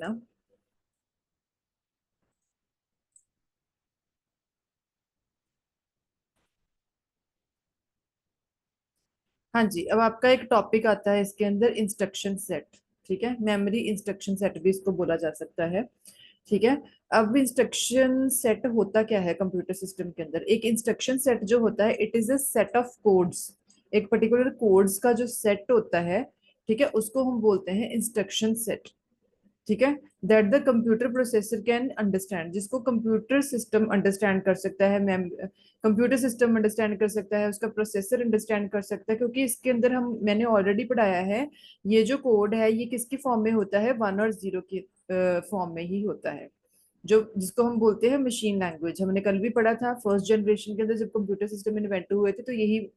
ना। हाँ जी, अब आपका एक टॉपिक आता है इसके अंदर, इंस्ट्रक्शन सेट। ठीक है, मेमोरी इंस्ट्रक्शन सेट भी इसको बोला जा सकता है। ठीक है। अब इंस्ट्रक्शन सेट होता क्या है कंप्यूटर सिस्टम के अंदर? एक इंस्ट्रक्शन सेट जो होता है, it is a set of codes. एक पर्टिकुलर कोड्स का जो सेट होता है, ठीक है, उसको हम बोलते हैं इंस्ट्रक्शन सेट। ठीक है। That the computer processor can understand, जिसको कंप्यूटर सिस्टम अंडरस्टैंड कर सकता है। मैम, कंप्यूटर सिस्टम अंडरस्टैंड कर सकता है, उसका प्रोसेसर अंडरस्टैंड कर सकता है, क्योंकि इसके अंदर मैंने ऑलरेडी पढ़ाया है, ये जो कोड है ये किसकी फॉर्म में होता है? 1 और 0 की फॉर्म में ही होता है, जो जिसको हम बोलते हैं मशीन लैंग्वेज। हमने कल भी पढ़ा था, फर्स्ट जनरेशन के अंदर जब कंप्यूटर सिस्टम इन्वेंट हुए थे, तो यही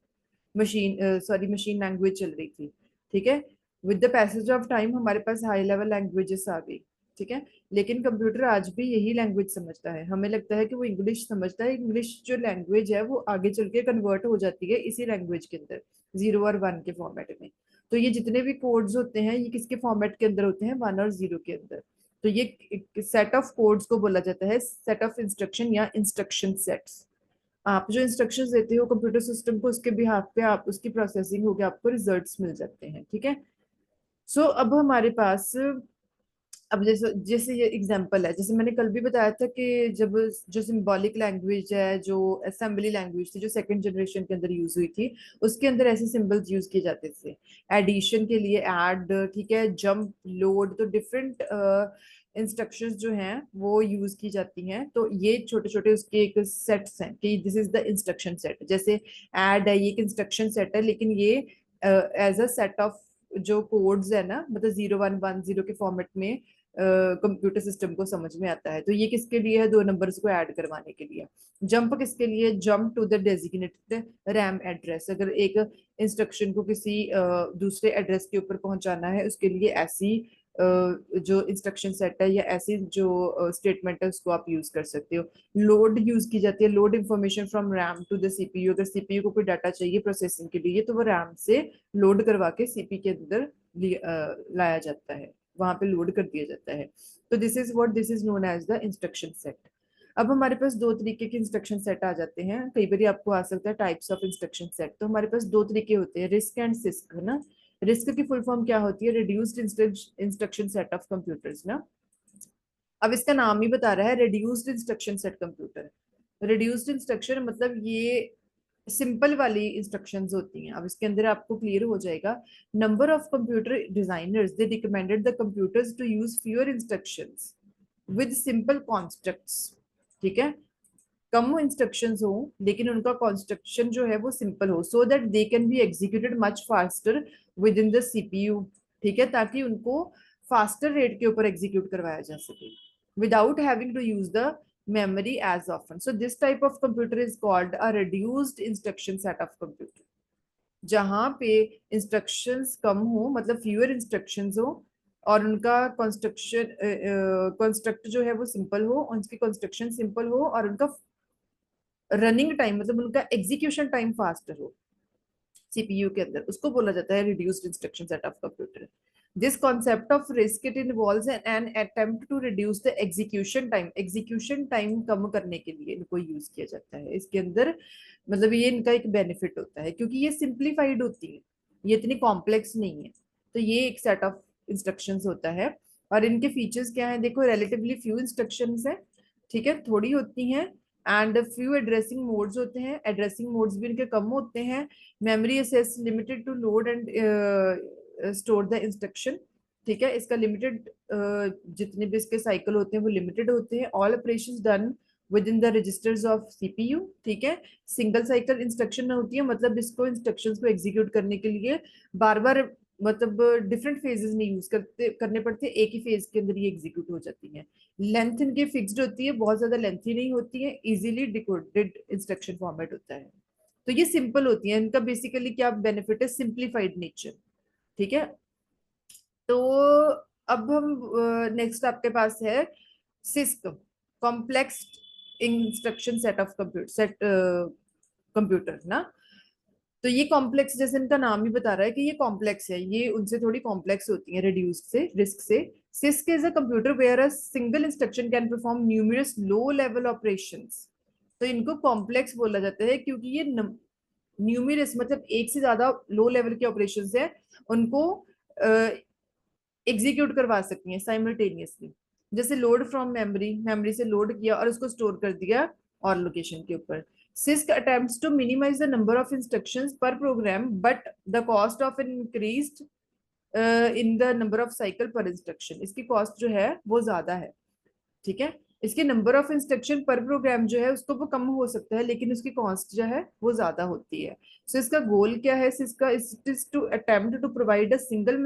मशीन लैंग्वेज चल रही थी। ठीक है। With the passage of time हमारे पास हाई लेवल लैंग्वेजेस आ गई। ठीक है। लेकिन कंप्यूटर आज भी यही लैंग्वेज समझता है। हमें लगता है कि वो इंग्लिश समझता है, इंग्लिश जो लैंग्वेज है वो आगे चल के कन्वर्ट हो जाती है इसी लैंग्वेज के अंदर, 0 और 1 के फॉर्मेट में। तो ये जितने भी कोड्स होते हैं ये किसके फॉर्मेट के अंदर होते हैं? 1 और 0 के अंदर। तो ये सेट ऑफ कोड्स को बोला जाता है सेट ऑफ इंस्ट्रक्शन या इंस्ट्रक्शन सेट्स। आप जो इंस्ट्रक्शंस देते हो कंप्यूटर सिस्टम को, उसके बिहाफ पे आप उसकी प्रोसेसिंग होकर आपको रिजल्ट्स मिल जाते हैं। ठीक है। सो अब हमारे पास, अब जैसे जैसे ये एग्जांपल है, जैसे मैंने कल भी बताया था कि जब जो सिंबॉलिक लैंग्वेज है, जो असेंबली लैंग्वेज थी, जो सेकंड जनरेशन के अंदर यूज हुई थी, उसके अंदर ऐसे सिंबल्स यूज किए जाते थे एडिशन के लिए, ऐड, ठीक है, जंप, लोड। तो डिफरेंट इंस्ट्रक्शंस जो हैं वो यूज की जाती हैं। तो ये छोटे छोटे उसके एक सेट्स हैं कि this is the instruction set. जैसे ऐड है, ये एक इंस्ट्रक्शन सेट है, लेकिन ये एज अ सेट ऑफ जो कोड्स है ना, मतलब 0 1 1 0 के फॉर्मेट में कंप्यूटर सिस्टम को समझ में आता है। तो ये किसके लिए है? 2 नंबर्स को ऐड करवाने के लिए। जंप किसके लिए? Jump to the designated RAM address. अगर एक इंस्ट्रक्शन को किसी दूसरे एड्रेस के ऊपर पहुंचाना है, उसके लिए ऐसी जो इंस्ट्रक्शन सेट है या ऐसी जो स्टेटमेंट है उसको आप यूज कर सकते हो। लोड यूज की जाती है, load information from RAM to the CPU. अगर सीपीयू को कोई डाटा चाहिए प्रोसेसिंग के लिए, तो वो रैम से लोड करवा के सीपी के अंदर लाया जाता है, वहां पे लोड कर दिया जाता है। तो this is known as the instruction set. अब हमारे पास दो तरीके के इंस्ट्रक्शन सेट आ जाते हैं। कई बार आपको आ सकता है टाइप्स ऑफ इंस्ट्रक्शन सेट। तो हमारे पास दो तरीके होते हैं, रिस्क एंड सिस्क, है ना। रिस्क की फुल फॉर्म क्या होती है? Reduced instruction set of computers ना। अब इसका नाम ही बता रहा है, reduced instruction set computer. Reduced instruction मतलब ये सिंपल वाली इंस्ट्रक्शंस होती हैं। अब इसके अंदर आपको क्लियर हो जाएगा। Number of computer designers they recommended the computers to use fewer instructions with simple constructs. ठीक है। कम इंस्ट्रक्शंस हो लेकिन उनका कॉन्स्ट्रक्शन जो है वो सिंपल हो, so that they can be executed much faster with in the CPU. ठीक है, ताकि उनको फास्टर रेट के ऊपर एग्जीक्यूट करवाया जा सके without having to use the memory as often. So this type of computer is called a reduced instruction set of computer. जहां पे इंस्ट्रक्शंस कम हो, मतलब फ्यूअर इंस्ट्रक्शंस हो, और उनका कंस्ट्रक्ट जो है वो सिंपल हो, उनकी कंस्ट्रक्शन सिंपल हो, और उनका रनिंग टाइम मतलब उनका एग्जीक्यूशन टाइम फास्ट हो सीपीयू के अंदर, उसको बोला जाता है reduced instruction set of computer. This concept of RISC it involves an attempt to reduce the execution time. Execution time कम करने के लिए इनको यूज किया जाता है इसके अंदर। मतलब ये इनका एक बेनिफिट होता है क्योंकि ये सिंप्लीफाइड होती है, ये इतनी कॉम्प्लेक्स नहीं है। तो ये एक सेट ऑफ इंस्ट्रक्शंस होता है। और इनके फीचर्स क्या है? देखो, रिलेटिवली फ्यू इंस्ट्रक्शंस है, ठीक है, थोड़ी होती हैं। एंड फ्यू एड्रेसिंग मोड्स होते हैं, एड्रेसिंग मोड्स भी इनके कम होते हैं। Memory access limited to load and store the instruction. ठीक है, इसका लिमिटेड जितने भी इसके साइकिल होते हैं वो लिमिटेड होते हैं। All operations done with in the registers of CPU. ठीक है। सिंगल साइकिल इंस्ट्रक्शन होती है, मतलब इसको इंस्ट्रक्शंस को एग्जीक्यूट करने के लिए बार बार, मतलब डिफरेंट फेजेस में यूज करने पड़ते हैं, एक ही फेज के अंदर ये एग्जीक्यूट हो जाती है। लेंथ इनकी फिक्स्ड होती है, बहुत ज्यादा लेंथी नहीं होती है, इजीली डिकोडेड इंस्ट्रक्शन फॉर्मेट होता है। तो ये सिंपल होती है। इनका बेसिकली क्या बेनिफिट है? Simplified nature. ठीक है। तो अब हम नेक्स्ट आपके पास है six, complex instruction set of computer set computer ना। तो ये कॉम्प्लेक्स, जैसे इनका नाम ही बता रहा है कि ये कॉम्प्लेक्स है, ये उनसे थोड़ी कॉम्प्लेक्स होती है रिड्यूस्ड से, रिस्क से। CISC is a computer where a single instruction can perform numerous low level operations. तो इनको कॉम्प्लेक्स बोला जाता है क्योंकि ये न्यूमरस मतलब एक से ज्यादा लो लेवल के ऑपरेशंस है, उनको एग्जीक्यूट करवा सकती हैं साइमल्टेनियसली। जैसे लोड फ्रॉम मेमोरी, मेमोरी से लोड किया और उसको स्टोर कर दिया और लोकेशन के ऊपर। CISC attempts to minimize the number of instructions per program but the cost of an increased in the number of cycle per instruction. इसकी कॉस्ट जो है वो ज्यादा है, ठीक है। इसके number of instruction per program जो है उसको वो कम हो सकता है, लेकिन उसकी कॉस्ट जो है वो ज्यादा होती है। सो इसका गोल क्या है, इसका is to attempt to provide a single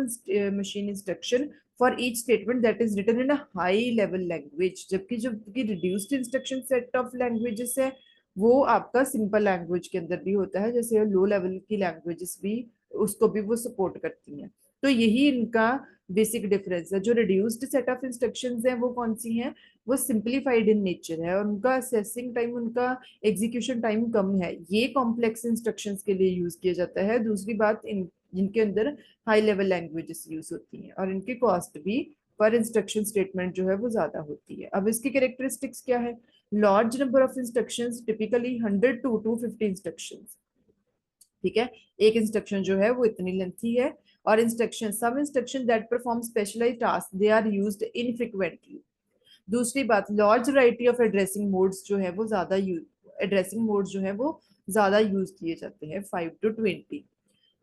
machine instruction for each statement that is written in a high level language. जबकि जो की reduced instruction set of languages है वो आपका सिंपल लैंग्वेज के अंदर भी होता है, जैसे लो लेवल की लैंग्वेजेस भी उसको भी वो सपोर्ट करती हैं। तो यही इनका बेसिक डिफरेंस है। जो रिड्यूस्ड सेट ऑफ इंस्ट्रक्शंस हैं वो कौन सी हैं, वो सिंप्लीफाइड इन नेचर है और उनका असेसिंग टाइम, उनका एग्जीक्यूशन टाइम कम है। ये कॉम्प्लेक्स इंस्ट्रक्शंस के लिए यूज किया जाता है। दूसरी बात, इन जिनके अंदर हाई लेवल लैंग्वेजेस यूज होती हैं और इनकी कॉस्ट भी पर इंस्ट्रक्शन स्टेटमेंट जो है वो ज्यादा होती है। अब इसकी कैरेक्टरिस्टिक्स क्या है, large number of instructions, typically 100 to 250 instructions, ठीक है। एक इंस्ट्रक्शन जो है वो इतनी लेंथी है। और instruction, some instruction that perform specialised task they are used infrequently. दूसरी बात, large variety of addressing modes जो है वो ज्यादा यूज, एड्रेसिंग मोड्स जो है वो ज्यादा यूज किए जाते हैं, 5 to 20।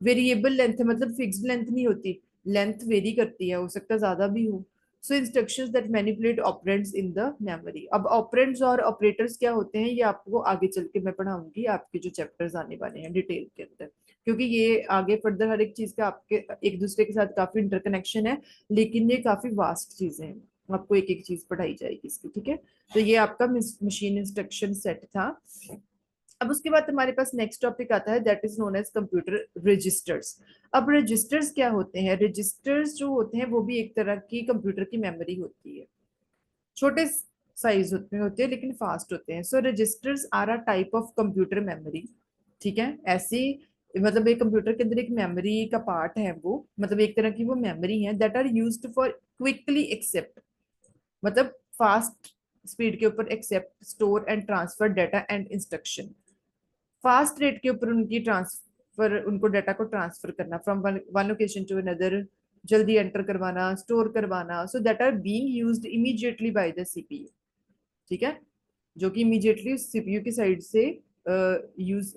वेरिएबल लेंथ मतलब फिक्स्ड लेंथ नहीं होती, लेंथ वेरी करती है, हो सकता है ज्यादा भी हो। So instructions that manipulate operands in the memory. अब ऑपरेंड्स और ऑपरेटर्स क्या होते हैं ये आपको आगे चल के मैं पढ़ाऊंगी, आपके जो चैप्टर्स आने वाले हैं डिटेल के अंदर, क्योंकि ये आगे फर्दर हर एक चीज का आपके एक दूसरे के साथ काफी इंटरकनेक्शन है, लेकिन ये काफी वास्ट चीजें हैं, आपको एक एक चीज पढ़ाई जाएगी इसकी, ठीक है। तो ये आपका मशीन इंस्ट्रक्शन सेट था। अब उसके बाद हमारे पास नेक्स्ट टॉपिक आता है that is known as computer registers. अब रजिस्टर्स क्या होते हैं, रजिस्टर्स जो होते हैं वो भी एक तरह की कंप्यूटर की मेमोरी होती है। छोटे साइज होते हैं लेकिन फास्ट होते हैं। So registers are a type of computer memory, ठीक है। ऐसी मतलब एक कंप्यूटर के अंदर एक मेमोरी का पार्ट है, वो मतलब एक तरह की वो मेमोरी है that are used for quickly accept, मतलब फास्ट स्पीड के ऊपर accept, store and transfer data and instruction. Fast rate के ऊपर उनकी ट्रांसफर, उनको डाटा को ट्रांसफर करना from one location to another, जल्दी एंटर करवाना, स्टोर करवाना। So that are being used immediately by the CPU, ठीक है, जो कि इमीडिएटली सीपीयू की साइड से यूज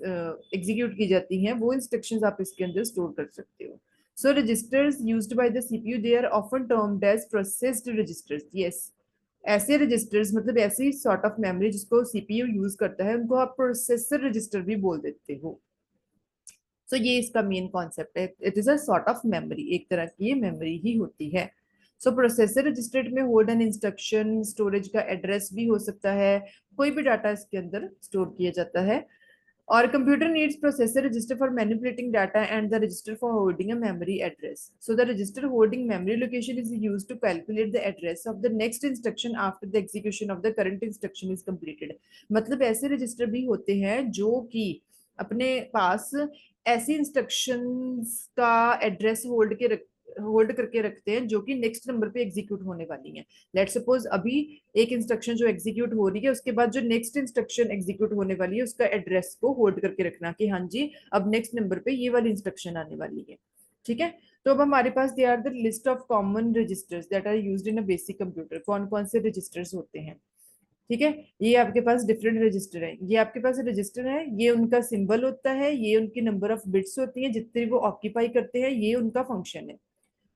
एग्जीक्यूट की जाती हैं, वो इंस्ट्रक्शंस आप इसके अंदर स्टोर कर सकते हो। So registers used by the CPU they are often termed as processed registers. Yes, ऐसे रजिस्टर्स मतलब ऐसी सॉर्ट ऑफ मेमोरी जिसको सीपीयू यूज करता है उनको आप प्रोसेसर रजिस्टर भी बोल देते हो। सो ये इसका मेन कॉन्सेप्ट है, it is a sort of memory, एक तरह की ये मेमोरी ही होती है। सो प्रोसेसर रजिस्टर्ड में होल्ड एन इंस्ट्रक्शन, स्टोरेज का एड्रेस भी हो सकता है, कोई भी डाटा इसके अंदर स्टोर किया जाता है। और computer needs processor register for manipulating data and the register for holding a memory address. So the register holding memory location is used to calculate the address of the next instruction after the execution of the current instruction is completed. मतलब ऐसे register भी होते हैं जो कि अपने पास ऐसी instructions का एड्रेस होल्ड करके रखते हैं जो कि नेक्स्ट नंबर पे एग्जीक्यूट होने वाली हैं। लेट सपोज अभी एक इंस्ट्रक्शन जो एग्जीक्यूट हो रही है, उसके बाद जो नेक्स्ट इंस्ट्रक्शन एग्जीक्यूट होने वाली है उसका एड्रेस को होल्ड करके रखना कि हाँ जी अब नेक्स्ट नंबर पे ये वाली इंस्ट्रक्शन आने वाली है, ठीक है। तो अब हमारे पास they are the list of common registers that are used in a basic computer. कौन कौन से रजिस्टर्स होते हैं, ठीक है। ये आपके पास डिफरेंट रजिस्टर है, ये आपके पास रजिस्टर है, ये उनका सिंबल होता है, ये उनकी नंबर ऑफ बिट्स होती है जितने वो ऑक्यूपाई करते हैं, ये उनका फंक्शन है।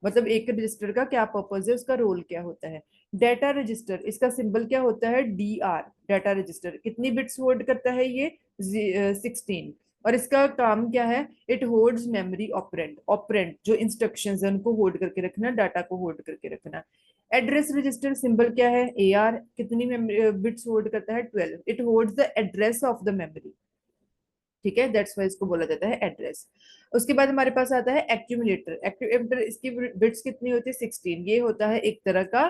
मतलब एक रजिस्टर का क्या पर्पज है, उसका रोल क्या होता है। डाटा रजिस्टर, इसका सिंबल क्या होता है, डी आर। डाटा रजिस्टर कितनी बिट्स होल्ड करता है, ये 16। और इसका काम क्या है, it holds memory operand, operand जो इंस्ट्रक्शंस है उनको होल्ड करके रखना, डाटा को होल्ड करके रखना। एड्रेस रजिस्टर सिंबल क्या है, ए आर, कितनी बिट्स होल्ड करता है, 12। It holds the address of the memory, ठीक है, दैट्स वाई इसको बोला जाता है एड्रेस। उसके बाद हमारे पास आता है एक्यूमुलेटर। एक्यूमुलेटर इसकी बिट्स कितनी होती है, 16। ये होता है एक तरह का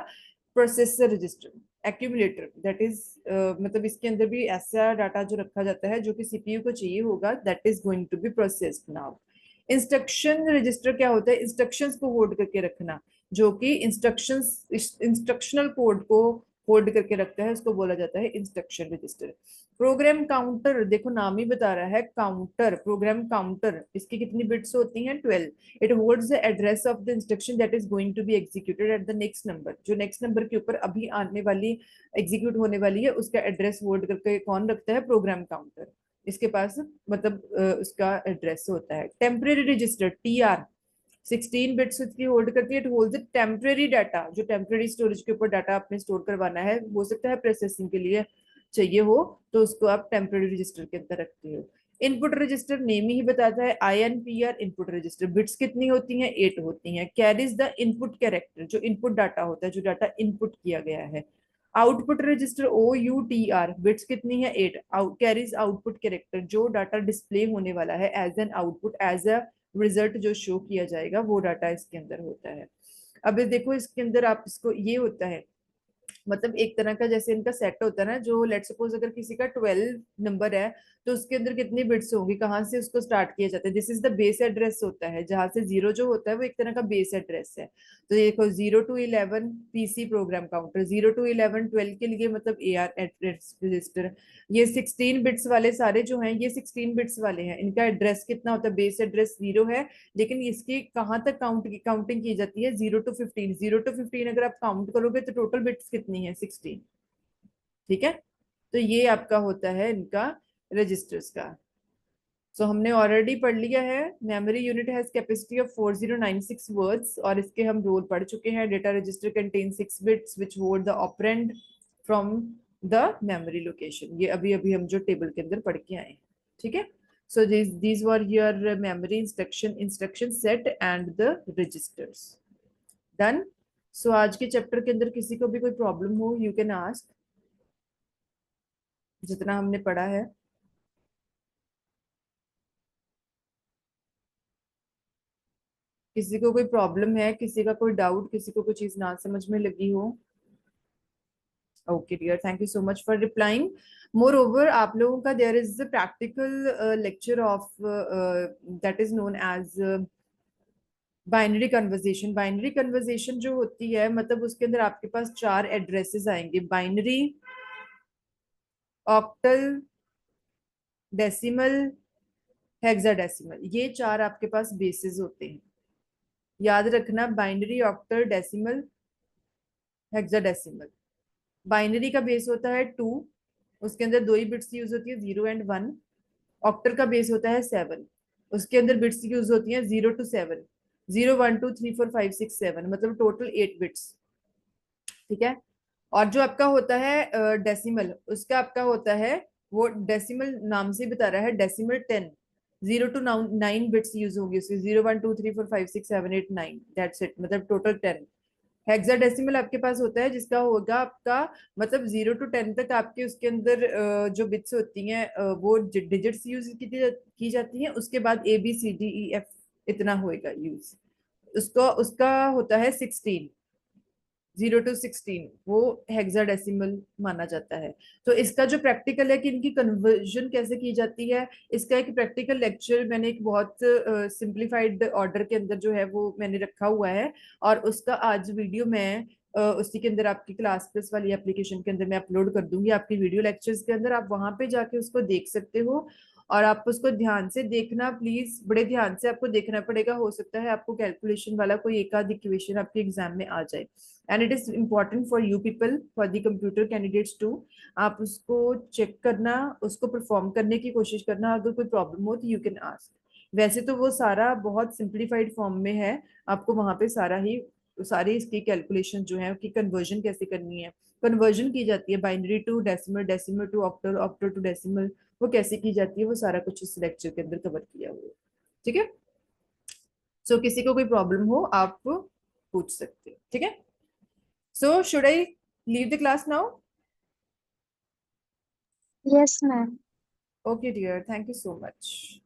processor register, accumulator that is मतलब इसके अंदर भी ऐसा डाटा जो रखा जाता है जो कि सीपीयू को चाहिए होगा, that is going to be processed now. Instruction register क्या होता है? इंस्ट्रक्शंस को होल्ड करके रखना, जो कि इंस्ट्रक्शनल कोड को होल्ड करके रखता है, उसको बोला जाता है इंस्ट्रक्शन रजिस्टर। प्रोग्राम काउंटर, देखो नाम ही बता रहा है काउंटर, प्रोग्राम काउंटर, इसकी कितनी बिट्स होती हैं? 12। It holds the address of the instruction that is going to be executed at the next number, जो नेक्स्ट नंबर के ऊपर अभी आने वाली एग्जीक्यूट होने वाली है उसका एड्रेस होल्ड करके कौन रखता है? Program counter. इसके पास मतलब उसका एड्रेस होता है। टेम्परेरी रजिस्टर टीआर 16 बिट्स की होल्ड करती है। इट होल्ड्स टेम्परेरी डाटा, जो टेम्परेरी स्टोरेज के ऊपर डाटा आपने स्टोर करवाना है, हो सकता है प्रोसेसिंग के लिए चाहिए हो, तो उसको आप टेम्परेरी रजिस्टर के अंदर रखते हो। इनपुट रजिस्टर नेम ही बताता है, INPR इनपुट रजिस्टर। बिट्स कितनी होती हैं? 8 होती हैं। कैरीज द इनपुट कैरेक्टर, जो इनपुट डाटा होता है, जो डाटा इनपुट किया गया है। आउटपुट रजिस्टर OUTR, बिट्स कितनी है? 8। कैरीज आउटपुट कैरेक्टर, जो डाटा डिस्प्ले होने वाला है as an output, as a result जो शो किया जाएगा, वो डाटा इसके अंदर होता है। अब देखो इसके अंदर आप इसको, ये होता है मतलब एक तरह का जैसे इनका सेट होता है ना, जो लेट सपोज अगर किसी का 12 नंबर है तो उसके अंदर कितनी बिट्स होंगी, कहाँ से उसको स्टार्ट किया जाता है? This is the base address होता है, जहां से जीरो जो होता है वो एक तरह का बेस एड्रेस है। तो देखो 0 to 11 PC program counter, 0 to 11 12 के लिए मतलब AR एड्रेस रजिस्टर। ये 16 बिट्स वाले सारे जो हैं, ये 16 बिट्स वाले हैं, इनका एड्रेस कितना होता है? बेस एड्रेस 0 है, लेकिन इसकी कहाँ तक काउंटिंग की जाती है? 0 to 15। 0 to 15 अगर आप काउंट करोगे तो टोटल बिट्स कितनी है? 16। ठीक है, तो ये आपका होता है इनका रजिस्टर्स का। सो हमने ऑलरेडी पढ़ लिया है, memory unit has capacity of 4096 words, और इसके हम रोल पढ़ चुके हैं। Data register contain 6 bits which hold the operand from the memory location. ये अभी अभी हम जो टेबल के अंदर पढ़ के आए। ठीक है, सो these were your memory instruction set and the registers done। सो आज के चैप्टर के अंदर किसी को भी कोई प्रॉब्लम हो, यू कैन आस्क, जितना हमने पढ़ा है। किसी को कोई प्रॉब्लम है, किसी का कोई डाउट, किसी को कोई चीज ना समझ में लगी हो? Okay dear, thank you so much for replying. Moreover आप लोगों का there is the practical lecture of that is known as binary conversation. Binary conversation जो होती है, मतलब उसके अंदर आपके पास 4 एड्रेसेस आएंगे, बाइनरी, ऑक्टल, डेसिमल, हेक्साडेसिमल। ये 4 आपके पास बेसिस होते हैं, याद रखना, binary, octal, decimal, hexadecimal. Binary का बेस होता है 2, उसके अंदर 2 ही बिट्स यूज होती है, 0 and 1। ऑक्टल का बेस होता है 7, उसके अंदर बिट्स यूज होती हैं 0 to 7, 0 1 2 3 4 5 6 7, मतलब टोटल 8 बिट्स। ठीक है, और जो आपका होता है डेसिमल, उसका आपका होता है, वो डेसिमल नाम से बता रहा है, डेसिमल 10। 0 to 9 बिट्स यूज होंगी उसकी, 0 1 2 3 4 5 6 7 8 9, दैट्स इट, मतलब टोटल 10। हेक्साडेसिमल आपके पास होता है जिसका होगा आपका मतलब 0 to 10 तक आपके उसके अंदर जो बिट्स होती हैं वो डिजिट्स यूज की जाती हैं, उसके बाद ABCDEF इतना होएगा यूज। उसको उसका होता है 16, 0 to 16, वो हेक्साडेसिमल माना जाता है। तो इसका जो प्रैक्टिकल है कि इनकी कन्वर्जन कैसे की जाती है, इसका एक प्रैक्टिकल लेक्चर मैंने एक बहुत सिंप्लीफाइड ऑर्डर के अंदर जो है वो मैंने रखा हुआ है, और उसका आज वीडियो मैं उसी के अंदर आपकी क्लास प्लस वाली एप्लीकेशन के अंदर मैं अपलोड कर दूंगी आपकी वीडियो लेक्चर्स के अंदर, आप वहां पे जाके उसको देख सकते हो। और आप उसको ध्यान से देखना प्लीज, बड़े ध्यान से आपको देखना पड़ेगा, हो सकता है आपको कैलकुलेशन वाला कोई एक आध इक्वेशन आपके एग्जाम में आ जाए, and it is important for you people, for the computer candidates too. आप उसको चेक करना, उसको परफॉर्म करने की कोशिश करना, अगर कोई प्रॉब्लम हो तो यू कैन आस्क। वैसे तो वो सारा बहुत सिंप्लीफाइड फॉर्म में है, आपको वहां पे सारी इसकी कैलकुलेशन जो है कि कन्वर्जन कैसे करनी है, कन्वर्जन की जाती है binary to decimal, decimal to octal, octal to decimal, वो कैसे की जाती है, वो सारा कुछ इस लेक्चर के अंदर कवर किया हुआ है। ठीक है, सो किसी को कोई प्रॉब्लम हो आप पूछ सकते हो। ठीक है, so should I leave the class now? Yes, ma'am. Okay, dear. Thank you so much.